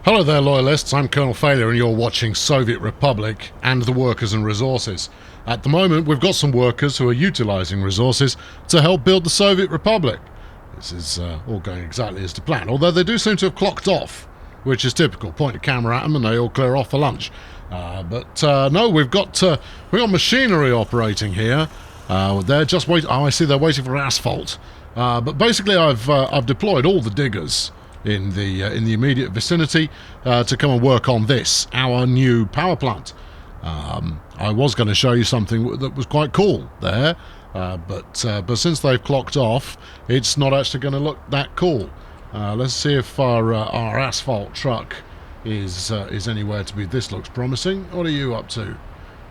Hello there, loyalists. I'm Colonel Failure, and you're watching Soviet Republic and the Workers and Resources. At the moment, we've got some workers who are utilising resources to help build the Soviet Republic. This is all going exactly as to plan, although they do seem to have clocked off, which is typical. Point a camera at them and they all clear off for lunch. No, we've got machinery operating here. They're just waiting. Oh, I see. They're waiting for asphalt. But basically, I've deployed all the diggers in the immediate vicinity to come and work on this, our new power plant. I was going to show you something that was quite cool there, but since they've clocked off, it's not actually going to look that cool. Let's see if our asphalt truck is anywhere to be. This looks promising. What are you up to?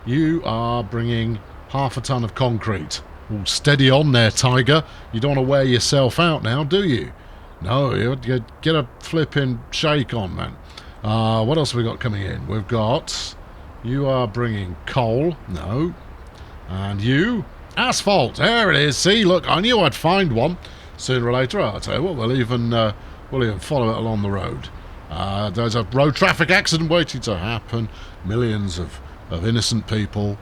You are bringing half a ton of concrete. Ooh, steady on there, Tiger. You don't want to wear yourself out now, do you? No, you get a flipping shake on, man. What else have we got coming in? We've got... You are bringing coal. No. And you? Asphalt. There it is. See, look, I knew I'd find one. Sooner or later, I'll tell you what, we'll even follow it along the road. There's a road traffic accident waiting to happen. Millions of innocent people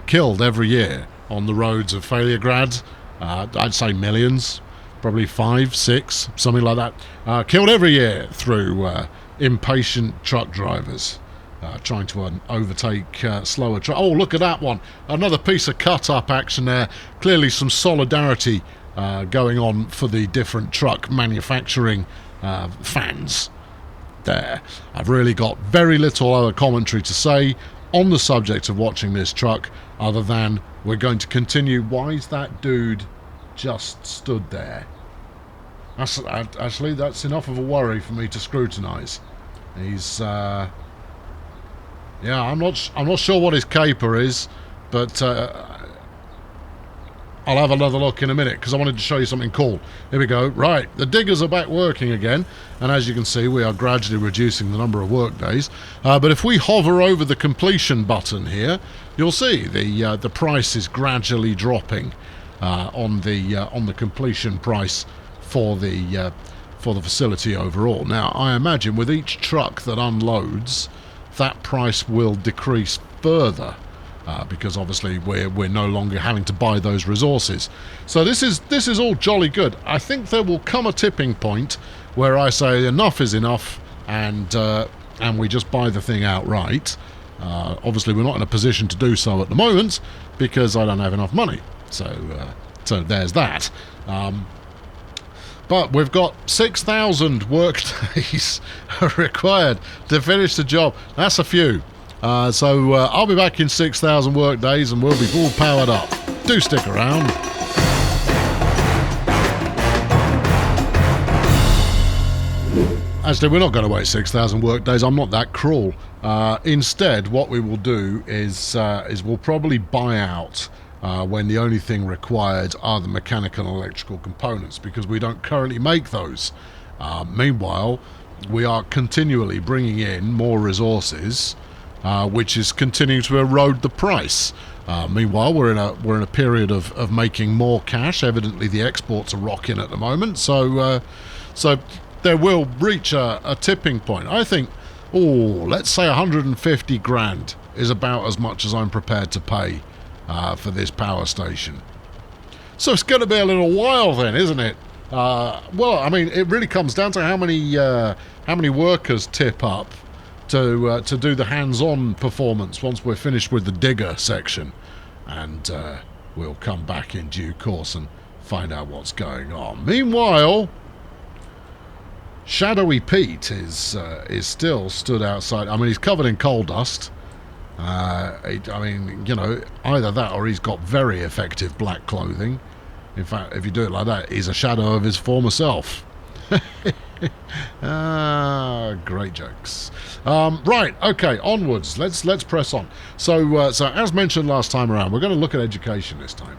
killed every year on the roads of Failurgrad. I'd say millions. Probably 5, 6, something like that. Killed every year through impatient truck drivers trying to overtake slower trucks. Oh, look at that one. Another piece of cut-up action there. Clearly some solidarity going on for the different truck manufacturing fans there. I've really got very little other commentary to say on the subject of watching this truck other than we're going to continue. Why is that dude just stood there? Actually, that's enough of a worry for me to scrutinise. He's, yeah, I'm not sure what his caper is, but I'll have another look in a minute because I wanted to show you something cool. Here we go. Right, the diggers are back working again, and as you can see, we are gradually reducing the number of work days. But if we hover over the completion button here, you'll see the price is gradually dropping on the completion price for the facility overall. Now, I imagine with each truck that unloads, that price will decrease further because obviously we're no longer having to buy those resources. So this is all jolly good. I think there will come a tipping point where I say enough is enough, and we just buy the thing outright. Obviously, we're not in a position to do so at the moment because I don't have enough money. So there's that. But we've got 6,000 work days required to finish the job. That's a few. So I'll be back in 6,000 work days and we'll be all powered up. Do stick around. Actually, we're not going to wait 6,000 work days. I'm not that cruel. Instead, what we will do is we'll probably buy out when the only thing required are the mechanical and electrical components, because we don't currently make those. Meanwhile, we are continually bringing in more resources, which is continuing to erode the price. Meanwhile, we're in a period of making more cash. Evidently, the exports are rocking at the moment, so there will reach a tipping point. I think, let's say 150 grand is about as much as I'm prepared to pay for this power station. So it's going to be a little while then, isn't it? Well, I mean, it really comes down to how many workers tip up to do the hands-on performance once we're finished with the digger section, and we'll come back in due course and find out what's going on. Meanwhile, Shadowy Pete is still stood outside. I mean, he's covered in coal dust. I mean, you know, either that or he's got very effective black clothing. In fact, if you do it like that, he's a shadow of his former self. Great jokes. Right, okay, onwards. Let's press on. So as mentioned last time around, we're going to look at education this time,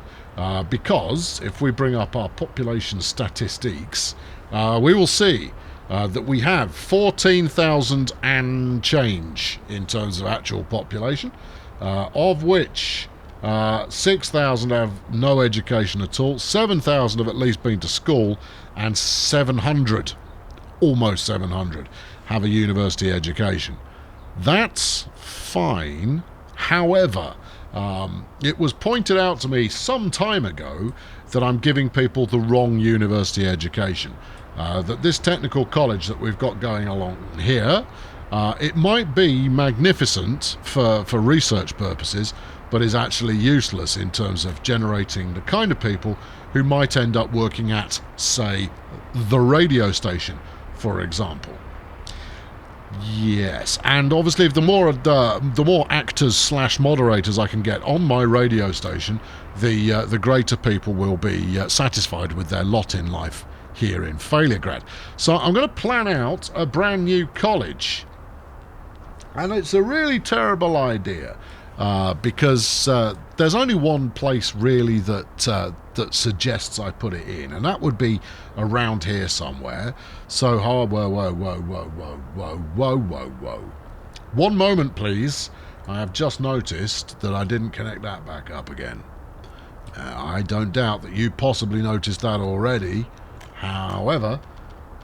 because if we bring up our population statistics, we will see that we have 14,000 and change in terms of actual population, of which 6,000 have no education at all, 7,000 have at least been to school, and 700, almost 700, have a university education. That's fine. However, it was pointed out to me some time ago that I'm giving people the wrong university education. That this technical college that we've got going along here, it might be magnificent for research purposes, but is actually useless in terms of generating the kind of people who might end up working at, say, the radio station, for example. Yes, and obviously, if the more actors / moderators I can get on my radio station, the greater people will be satisfied with their lot in life here in Failuregrad. So I'm going to plan out a brand new college, and it's a really terrible idea because there's only one place really that suggests I put it in, and that would be around here somewhere. So, whoa. 1 moment, please. I have just noticed that I didn't connect that back up again. I don't doubt that you possibly noticed that already. However,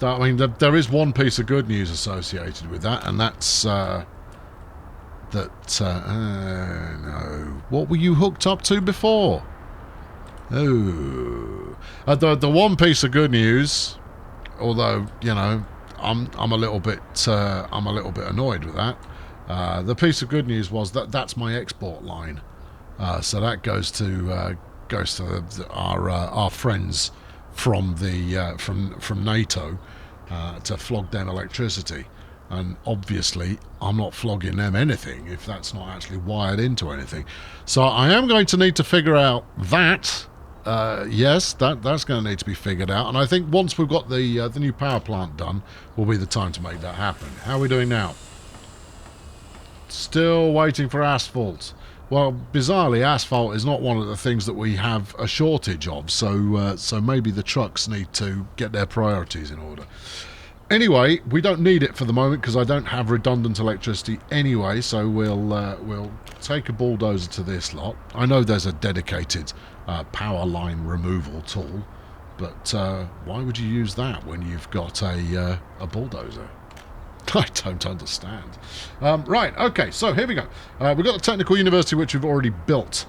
there is one piece of good news associated with that, and that's no. What were you hooked up to before? Oh, the one piece of good news, although I'm a little bit annoyed with that. The piece of good news was that's my export line, so that goes to our friends from from NATO to flog them electricity. And obviously, I'm not flogging them anything if that's not actually wired into anything. So I am going to need to figure out that. Yes, that's going to need to be figured out. And I think once we've got the new power plant done, will be the time to make that happen. How are we doing now? Still waiting for asphalt. Well, bizarrely, asphalt is not one of the things that we have a shortage of. So maybe the trucks need to get their priorities in order. Anyway, we don't need it for the moment because I don't have redundant electricity anyway, so we'll take a bulldozer to this lot. I know there's a dedicated power line removal tool, but why would you use that when you've got a bulldozer? I don't understand. Right, okay, so here we go. We've got the Technical University, which we've already built.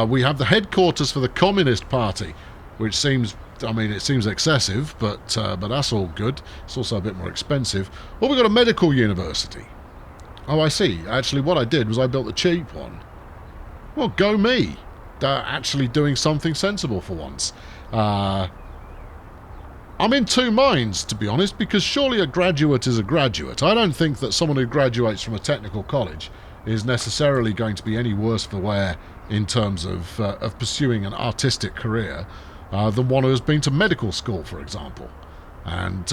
We have the headquarters for the Communist Party, which seems... it seems excessive, but that's all good. It's also a bit more expensive. Well, we've got a medical university. Oh, I see. Actually, what I did was I built a cheap one. Well, go me. Actually doing something sensible for once. I'm in two minds, to be honest, because surely a graduate is a graduate. I don't think that someone who graduates from a technical college is necessarily going to be any worse for wear in terms of pursuing an artistic career than one who has been to medical school, for example. And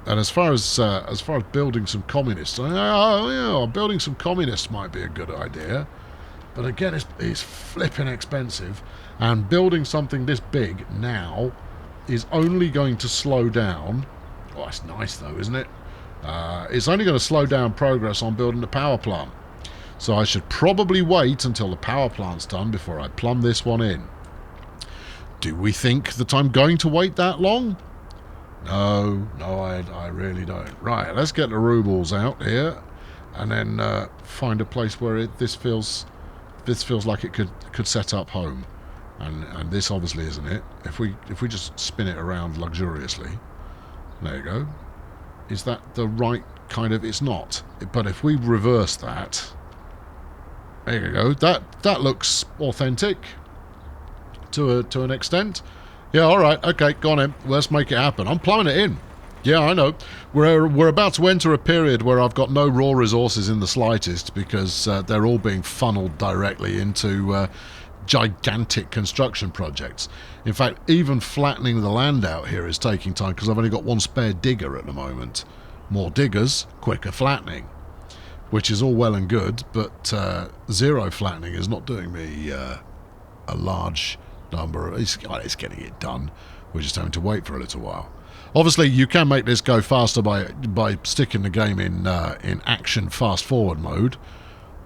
as far as building some communists, building some communists might be a good idea. But again, it's flipping expensive, and building something this big now is only going to slow down. Oh, that's nice though, isn't it? It's only going to slow down progress on building the power plant. So I should probably wait until the power plant's done before I plumb this one in. Do we think that I'm going to wait that long? No, I really don't. Right, let's get the rubles out here, and then find a place where this feels like it could set up home, and this obviously isn't it. If we just spin it around luxuriously, there you go. Is that the right kind of? It's not. But if we reverse that, there you go. That looks authentic. To an extent. Yeah, all right, okay, go on in. Let's make it happen. I'm plumbing it in. Yeah, I know. We're about to enter a period where I've got no raw resources in the slightest because they're all being funneled directly into gigantic construction projects. In fact, even flattening the land out here is taking time because I've only got one spare digger at the moment. More diggers, quicker flattening, which is all well and good, but zero flattening is not doing me a large number. It's getting it done. We're just having to wait for a little while. Obviously, you can make this go faster by sticking the game in action fast forward mode,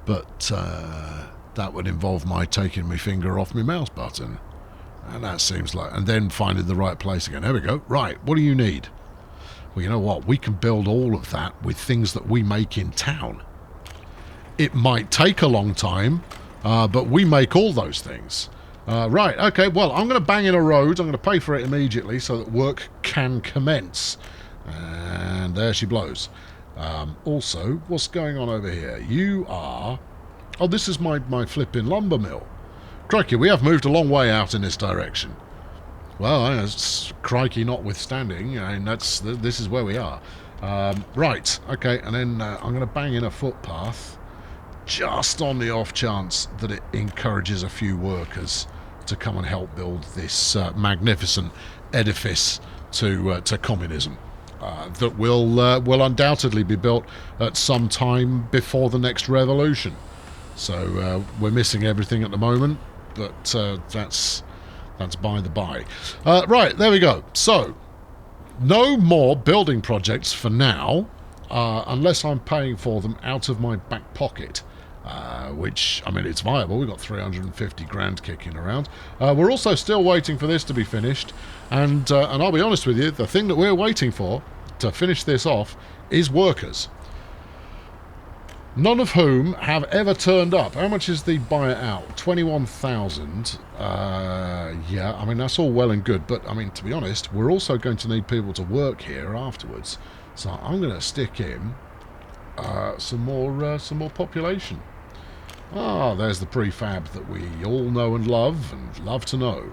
but that would involve my taking my finger off my mouse button, and that seems like, and then finding the right place again. There we go. Right, what do you need? Well, you know what? We can build all of that with things that we make in town. It might take a long time, but we make all those things. Right, okay, well, I'm going to bang in a road. I'm going to pay for it immediately so that work can commence. And there she blows. Also, what's going on over here? You are... Oh, this is my flipping lumber mill. Crikey, we have moved a long way out in this direction. Well, crikey notwithstanding, I mean, this is where we are. Right, okay, and then I'm going to bang in a footpath just on the off chance that it encourages a few workers to come and help build this magnificent edifice to communism that will undoubtedly be built at some time before the next revolution. So we're missing everything at the moment, but that's by the by. Right, there we go. So, no more building projects for now, unless I'm paying for them out of my back pocket. Which, I mean, it's viable. We've got 350 grand kicking around. We're also still waiting for this to be finished. And I'll be honest with you, the thing that we're waiting for to finish this off is workers. None of whom have ever turned up. How much is the buy it out? 21,000. Yeah, I mean, that's all well and good. But, I mean, to be honest, we're also going to need people to work here afterwards. So I'm going to stick in some more population. Ah, there's the prefab that we all know and love to know.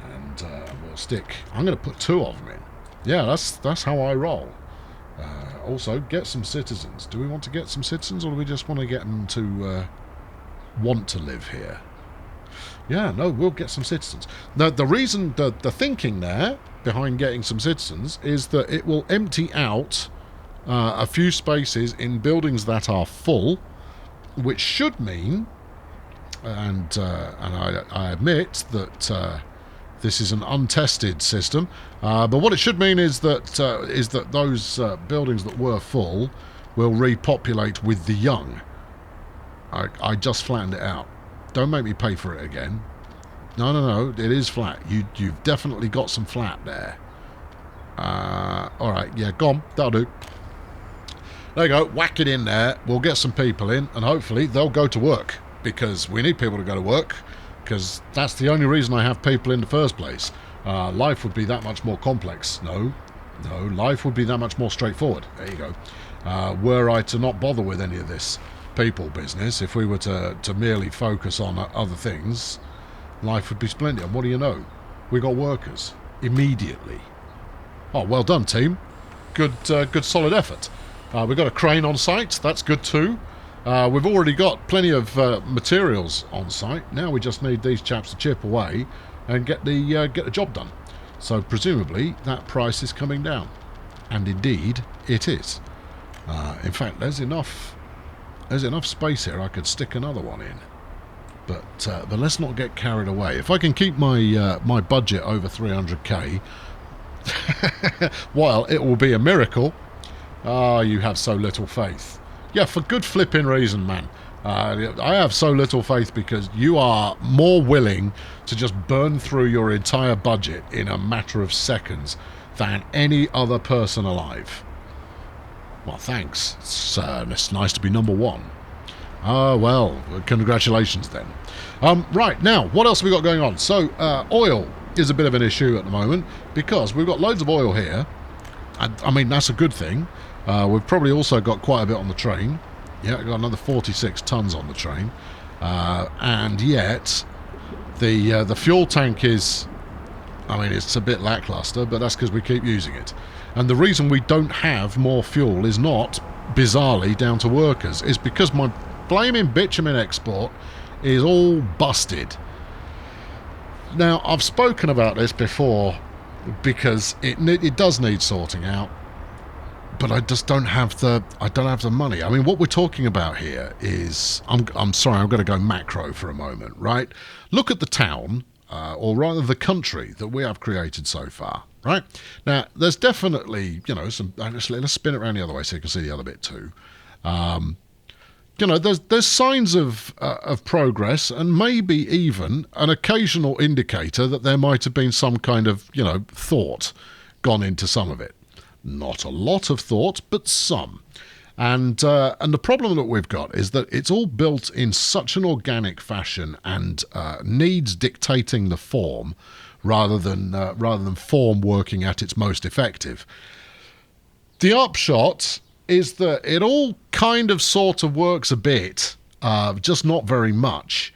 And we'll stick... I'm going to put 2 of them in. Yeah, that's how I roll. Also, get some citizens. Do we want to get some citizens, or do we just want to get them to want to live here? Yeah, no, we'll get some citizens. Now, the reason, the thinking there behind getting some citizens is that it will empty out a few spaces in buildings that are full, which should mean, and I admit that this is an untested system, but what it should mean is that those buildings that were full will repopulate with the young. I just flattened it out. Don't make me pay for it again. No, it is flat. You've definitely got some flat there. All right, yeah, go on, that'll do. There you go, whack it in there. We'll get some people in, and hopefully they'll go to work, because we need people to go to work, because that's the only reason I have people in the first place. Life would be that much more complex. No, life would be that much more straightforward. There you go. Were I to not bother with any of this people business, if we were to merely focus on other things, life would be splendid. And what do you know? We got workers immediately. Oh, well done, team. Good solid effort. We've got a crane on site. That's good too. We've already got plenty of materials on site. Now we just need these chaps to chip away and get the job done. So presumably that price is coming down, and indeed it is. In fact, there's enough space here. I could stick another one in, but let's not get carried away. If I can keep my budget over 300k, while it will be a miracle. Ah, you have so little faith. Yeah, for good flipping reason, man. I have so little faith because you are more willing to just burn through your entire budget in a matter of seconds than any other person alive. Well, thanks. It's nice to be number one. Well, congratulations then. Right, now, what else have we got going on? So, oil is a bit of an issue at the moment because we've got loads of oil here. I mean, that's a good thing. We've probably also got quite a bit on the train. Yeah, we've got another 46 tons on the train. And yet, the fuel tank is... I mean, it's a bit lackluster, but that's because we keep using it. And the reason we don't have more fuel is not, bizarrely, down to workers. It's because my blaming bitumen export is all busted. Now, I've spoken about this before because it does need sorting out. But I just don't have the money. I mean, what we're talking about here is... I'm sorry, I'm going to go macro for a moment, right? Look at the town, or rather the country that we have created so far, right? Now, there's definitely, some... Let's spin it around the other way so you can see the other bit too. There's signs of progress and maybe even an occasional indicator that there might have been some kind of, thought gone into some of it. Not a lot of thought, but some. And the problem that we've got is that it's all built in such an organic fashion and needs dictating the form rather than form working at its most effective. The upshot is that it all kind of sort of works a bit, just not very much,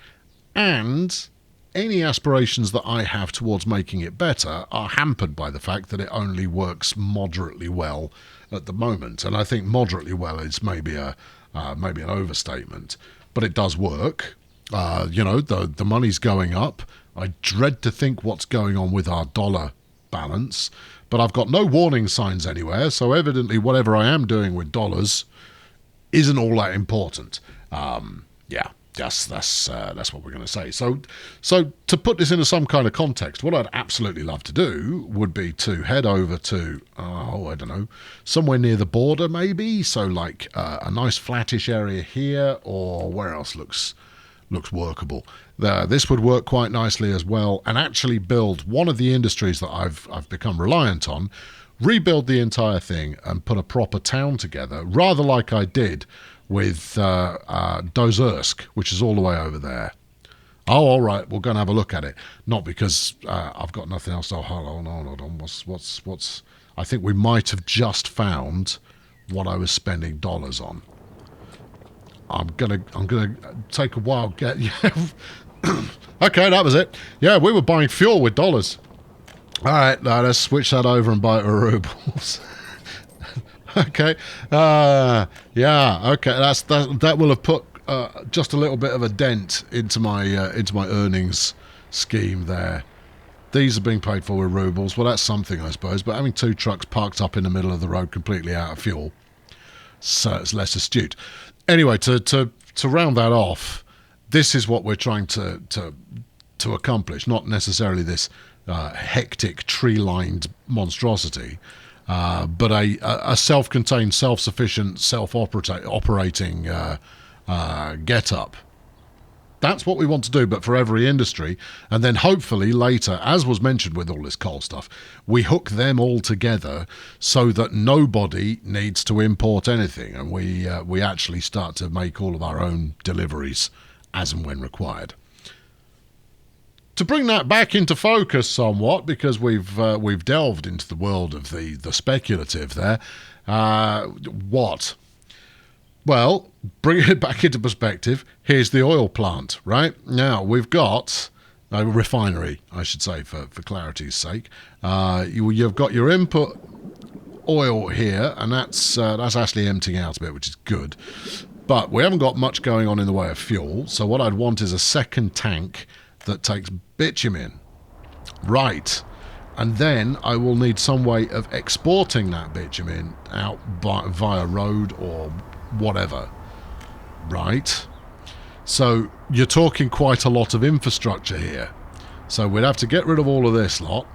and any aspirations that I have towards making it better are hampered by the fact that it only works moderately well at the moment. And I think moderately well is maybe an overstatement, but it does work. The money's going up. I dread to think what's going on with our dollar balance, but I've got no warning signs anywhere, so evidently whatever I am doing with dollars isn't all that important. That's what we're going to say. So to put this into some kind of context, what I'd absolutely love to do would be to head over to, I don't know, somewhere near the border maybe. So like a nice flattish area here, or where else looks workable. This would work quite nicely as well, and actually build one of the industries that I've become reliant on, rebuild the entire thing and put a proper town together, rather like I did with Dozersk, which is all the way over there. Oh, all right, we're going to have a look at it. Not because I've got nothing else. Oh, hold on. What's? I think we might have just found what I was spending dollars on. I'm gonna take a while. Okay, that was it. Yeah, we were buying fuel with dollars. All right, now let's switch that over and buy it with rubles. Okay. Okay. That will have put just a little bit of a dent into my earnings scheme there. These are being paid for with rubles. Well, that's something, I suppose. But having two trucks parked up in the middle of the road, completely out of fuel, so it's less astute. Anyway, to round that off, this is what we're trying to accomplish. Not necessarily this hectic tree-lined monstrosity. But a self-contained, self-sufficient, self-operating get-up. That's what we want to do, but for every industry. And then hopefully later, as was mentioned with all this coal stuff, we hook them all together so that nobody needs to import anything. And we actually start to make all of our own deliveries as and when required. To bring that back into focus somewhat, because we've delved into the world of the speculative there, what? Well, bring it back into perspective. Here's the oil plant, right? Now, we've got a refinery, I should say, for clarity's sake. You've got your input oil here, and that's actually emptying out a bit, which is good. But we haven't got much going on in the way of fuel, so what I'd want is a second tank that takes bitumen. Right. And then I will need some way of exporting that bitumen out via road or whatever. Right. So you're talking quite a lot of infrastructure here. So we'd have to get rid of all of this lot,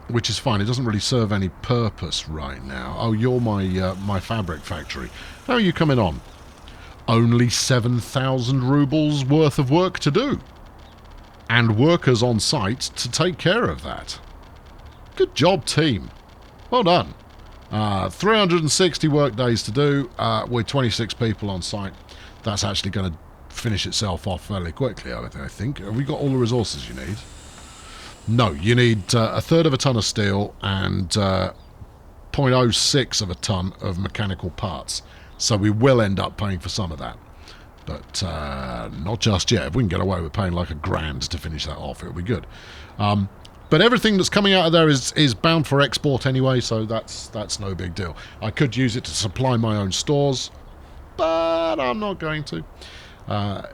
which is fine. It doesn't really serve any purpose right now. Oh, you're my fabric factory. How are you coming on? Only 7,000 rubles worth of work to do. And workers on site to take care of that. Good job, team. Well done. 360 work days to do with 26 people on site. That's actually going to finish itself off fairly quickly, I think. Have we got all the resources you need? No, you need a third of a ton of steel and 0.06 of a ton of mechanical parts. So we will end up paying for some of that. But not just yet. If we can get away with paying like $1,000 to finish that off, it'll be good. But everything that's coming out of there is bound for export anyway, so that's no big deal. I could use it to supply my own stores, but I'm not going to.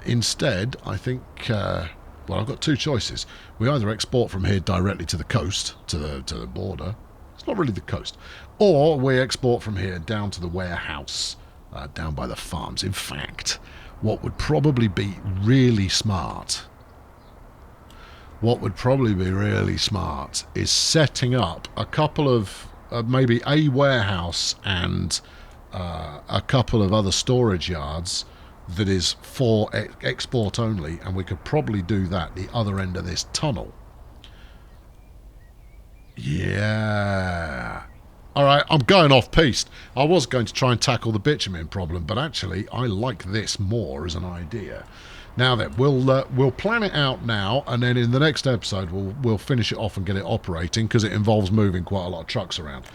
Instead, I think, I've got two choices. We either export from here directly to the coast, to the border. It's not really the coast. Or we export from here down to the warehouse, down by the farms. In fact, what would probably be really smart is setting up a couple of, maybe a warehouse and a couple of other storage yards that is for export only, and we could probably do that the other end of this tunnel. Yeah. Alright, I'm going off piste. I was going to try and tackle the bitumen problem, but actually I like this more as an idea. Now then, we'll plan it out now, and then in the next episode we'll finish it off and get it operating, because it involves moving quite a lot of trucks around.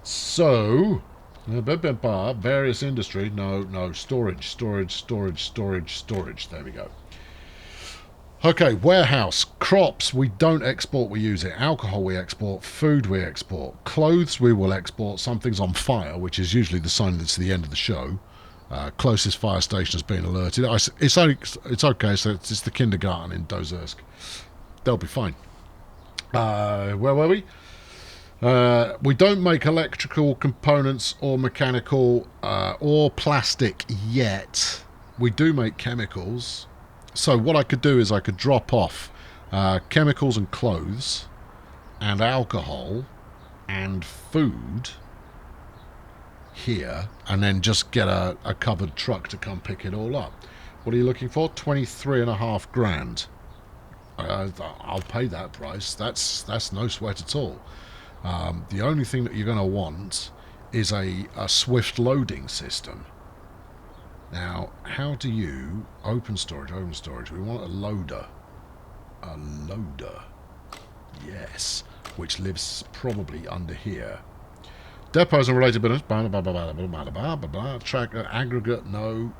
So, various industry, no, storage. There we go. Okay, warehouse. Crops, we don't export, we use it. Alcohol, we export. Food, we export. Clothes, we will export. Something's on fire, which is usually the sign that it's the end of the show. Closest fire station has been alerted. It's okay, so it's the kindergarten in Dozersk. They'll be fine. Where were we? We don't make electrical components or mechanical or plastic yet. We do make chemicals. So what I could do is I could drop off chemicals and clothes and alcohol and food here, and then just get a covered truck to come pick it all up. What are you looking for? 23.5 grand. I'll pay that price. That's no sweat at all. The only thing that you're going to want is a swift loading system. Now, how do you open storage? We want a loader. Yes, which lives probably under here. Depots and related business. Track aggregate. No.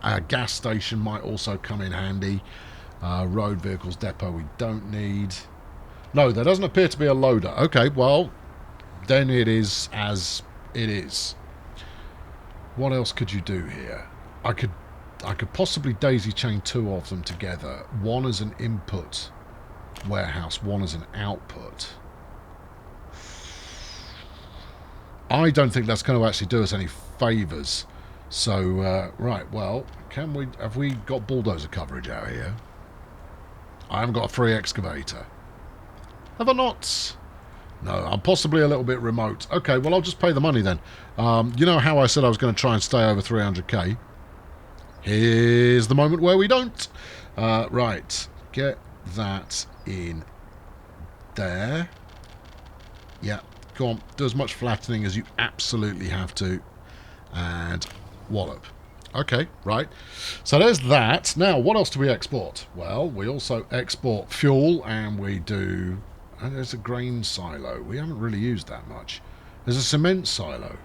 A gas station might also come in handy. Road vehicles depot we don't need. No, there doesn't appear to be a loader. Okay, well, then it is as it is. What else could you do here? I could possibly daisy chain two of them together. One as an input warehouse, one as an output. I don't think that's going to actually do us any favours. So, right, well, have we got bulldozer coverage out here? I haven't got a free excavator. Have I not? No, I'm possibly a little bit remote. Okay, well, I'll just pay the money then. You know how I said I was going to try and stay over 300k? Here's the moment where we don't. Right, get that in there. Yeah, go on. Do as much flattening as you absolutely have to. And wallop. Okay, right. So there's that. Now, what else do we export? Well, we also export fuel, and we do... And there's a grain silo. We haven't really used that much. There's a cement silo.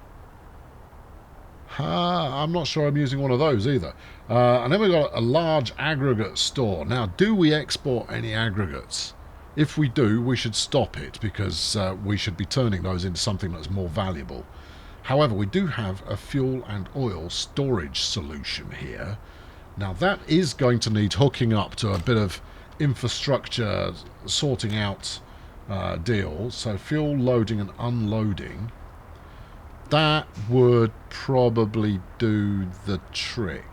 I'm not sure I'm using one of those either. And then we've got a large aggregate store. Now, do we export any aggregates? If we do, we should stop it, because we should be turning those into something that's more valuable. However, we do have a fuel and oil storage solution here. Now, that is going to need hooking up to a bit of infrastructure sorting out deal. So fuel loading and unloading, that would probably do the trick.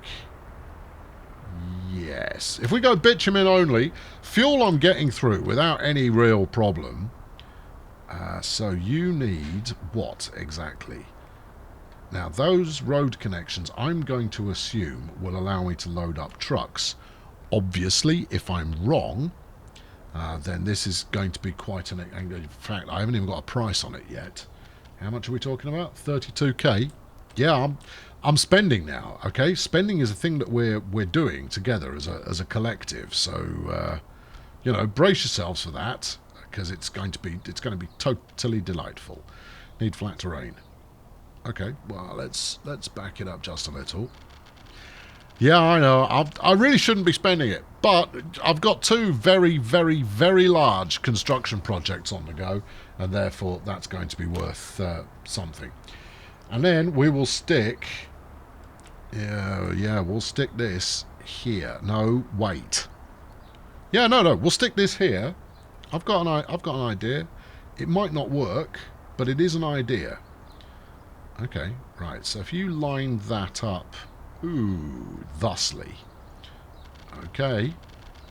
Yes, if we go bitumen only, fuel I'm getting through without any real problem. So you need what exactly? Now, those road connections I'm going to assume will allow me to load up trucks. Obviously, if I'm wrong, then this is going to be quite an... In fact, I haven't even got a price on it yet. How much are we talking about? 32k? Yeah, I'm spending now, okay? Spending is a thing that we're doing together as a collective. So, you know, brace yourselves for that, because it's going to be totally delightful. Need flat terrain. Okay, well, let's back it up just a little. Yeah, I know. I really shouldn't be spending it, but I've got two very, very, very large construction projects on the go, and therefore that's going to be worth something. And then we will stick... Yeah, we'll stick this here. No, wait. Yeah, no, we'll stick this here. I've got an idea. It might not work, but it is an idea. Okay, right. So if you line that up... Ooh, thusly. Okay.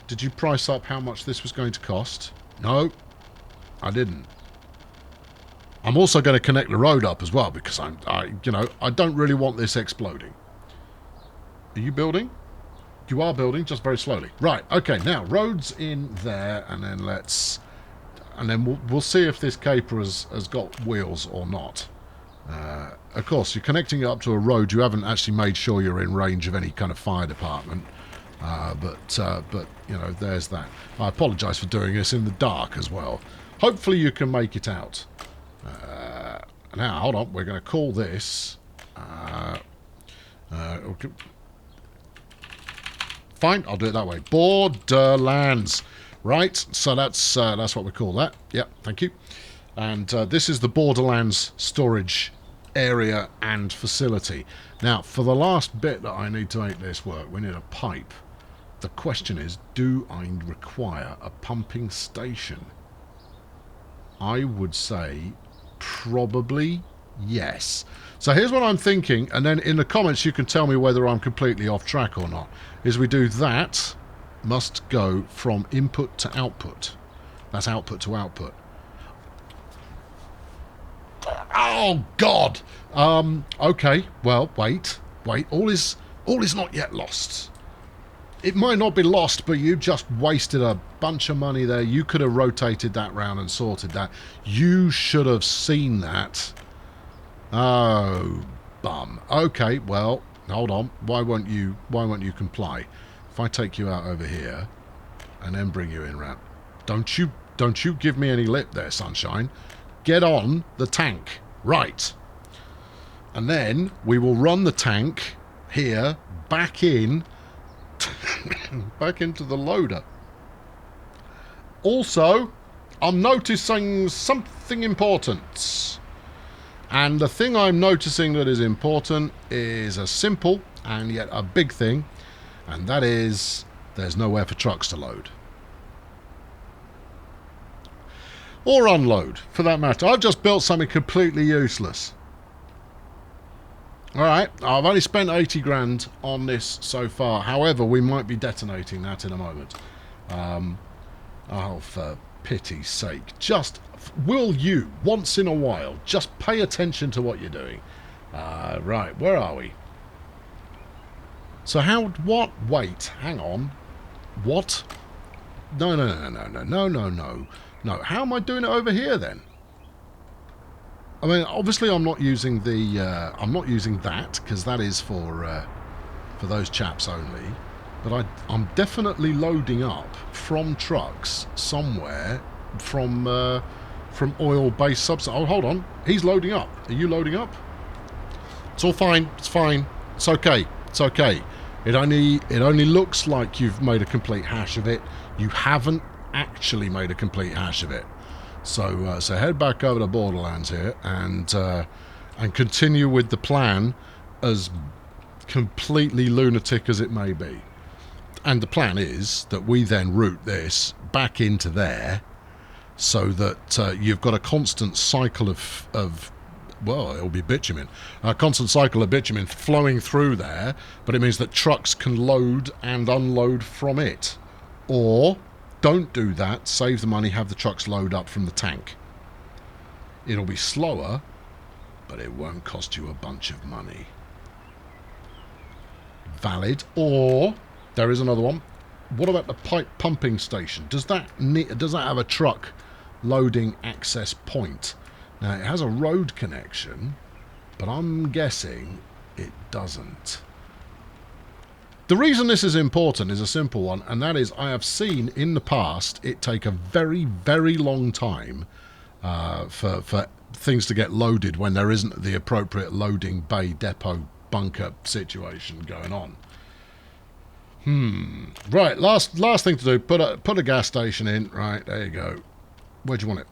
Did you price up how much this was going to cost? No, I didn't. I'm also going to connect the road up as well, because I don't really want this exploding. Are you building? You are building, just very slowly. Right, okay, now, roads in there, and then let's and then we'll see if this caper has got wheels or not. Of course, you're connecting it up to a road. You haven't actually made sure you're in range of any kind of fire department. But you know, there's that. I apologise for doing this in the dark as well. Hopefully you can make it out. Now, hold on. We're going to call this... okay. Fine, I'll do it that way. Borderlands. Right, so that's what we call that. Yep, thank you. And this is the Borderlands storage area and facility. Now, for the last bit that I need to make this work, we need a pipe. The question is, do I require a pumping station? I would say probably yes. So here's what I'm thinking, and then in the comments you can tell me whether I'm completely off track or not. Is we do that, must go from input to output. That's output to output. Oh God! Okay, well, wait. All is not yet lost. It might not be lost, but you just wasted a bunch of money there. You could have rotated that round and sorted that. You should have seen that. Oh, bum. Okay, well, hold on. Why won't you comply? If I take you out over here and then bring you in round. Don't you give me any lip there, sunshine. Get on the tank. Right. And then we will run the tank here back in back into the loader. Also, I'm noticing something important. And the thing I'm noticing that is important is a simple and yet a big thing, and that is there's nowhere for trucks to load. Or unload, for that matter. I've just built something completely useless. Alright, I've only spent 80 grand on this so far. However, we might be detonating that in a moment. Oh, for pity's sake. Just, will you, once in a while, just pay attention to what you're doing? Right, where are we? So what? Wait, hang on. What? No. No, how am I doing it over here then? I mean, obviously I'm not using the, I'm not using that, because that is for those chaps only. But I'm definitely loading up from trucks somewhere from oil-based substance. Oh, hold on. He's loading up. Are you loading up? It's all fine. It's fine. It's okay. It's okay. It only looks like you've made a complete hash of it. You haven't actually made a complete hash of it. So head back over to Borderlands here and continue with the plan, as completely lunatic as it may be. And the plan is that we then route this back into there, so that you've got a constant cycle of well, it'll be bitumen, a constant cycle of bitumen flowing through there. But it means that trucks can load and unload from it, or don't do that, save the money, have the trucks load up from the tank. It'll be slower, but it won't cost you a bunch of money. Valid. Or there is another one. What about the pipe pumping station? Does that have a truck loading access point? Now, it has a road connection, but I'm guessing it doesn't. The reason this is important is a simple one, and that is I have seen in the past it take a very, very long time for things to get loaded when there isn't the appropriate loading bay, depot, bunker situation going on. Right, last thing to do, put a gas station in. Right, there you go. Where do you want it?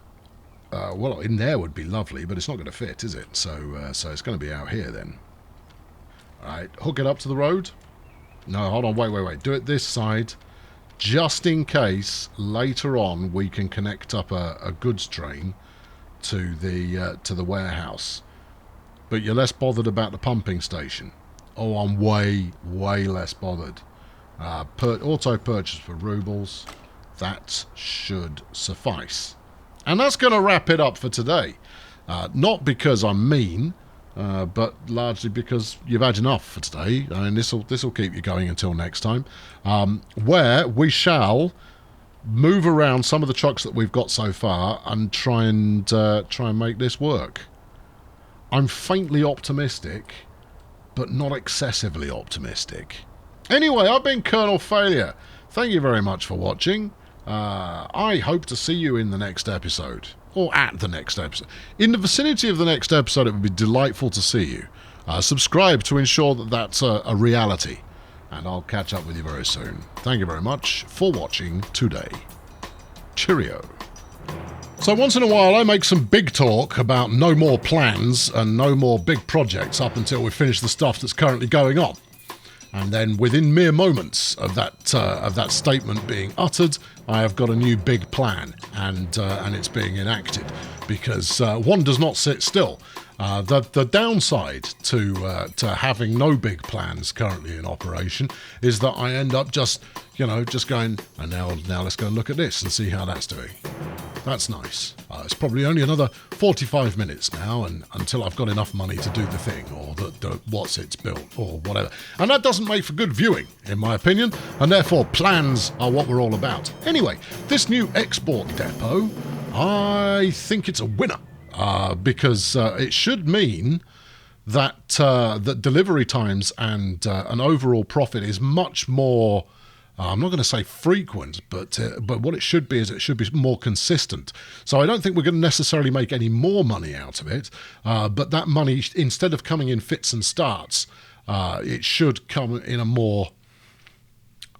Well, in there would be lovely, but it's not going to fit, is it? So it's going to be out here then. All right, hook it up to the road. No, hold on, wait. Do it this side, just in case later on we can connect up a goods train to the warehouse. But you're less bothered about the pumping station. Oh, I'm way less bothered. Auto purchase for rubles. That should suffice. And that's going to wrap it up for today. Not because I'm mean, but largely because you've had enough for today. I mean, this will keep you going until next time, where we shall move around some of the trucks that we've got so far and try and make this work. I'm faintly optimistic, but not excessively optimistic. Anyway, I've been Colonel Failure. Thank you very much for watching. I hope to see you in the next episode. Or at the next episode. In the vicinity of the next episode, it would be delightful to see you. Subscribe to ensure that that's a reality. And I'll catch up with you very soon. Thank you very much for watching today. Cheerio. So once in a while I make some big talk about no more plans and no more big projects up until we finish the stuff that's currently going on. And then within mere moments of that statement being uttered, I have got a new big plan, and it's being enacted, because one does not sit still. The downside to having no big plans currently in operation is that I end up just going, and now let's go and look at this and see how that's doing. That's nice. It's probably only another 45 minutes now, and until I've got enough money to do the thing, or what's it's built, or whatever. And that doesn't make for good viewing, in my opinion, and therefore plans are what we're all about. Anyway, this new export depot, I think it's a winner, because it should mean that that delivery times and an overall profit is much more. I'm not going to say frequent, but what it should be is it should be more consistent. So I don't think we're going to necessarily make any more money out of it, but that money, instead of coming in fits and starts, it should come in a more,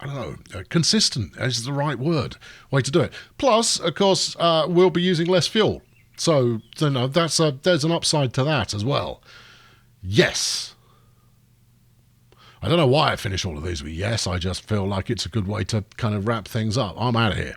I don't know, consistent is the right way to do it. Plus, of course, we'll be using less fuel. So, there's an upside to that as well. Yes. I don't know why I finish all of these with yes. I just feel like it's a good way to kind of wrap things up. I'm out of here.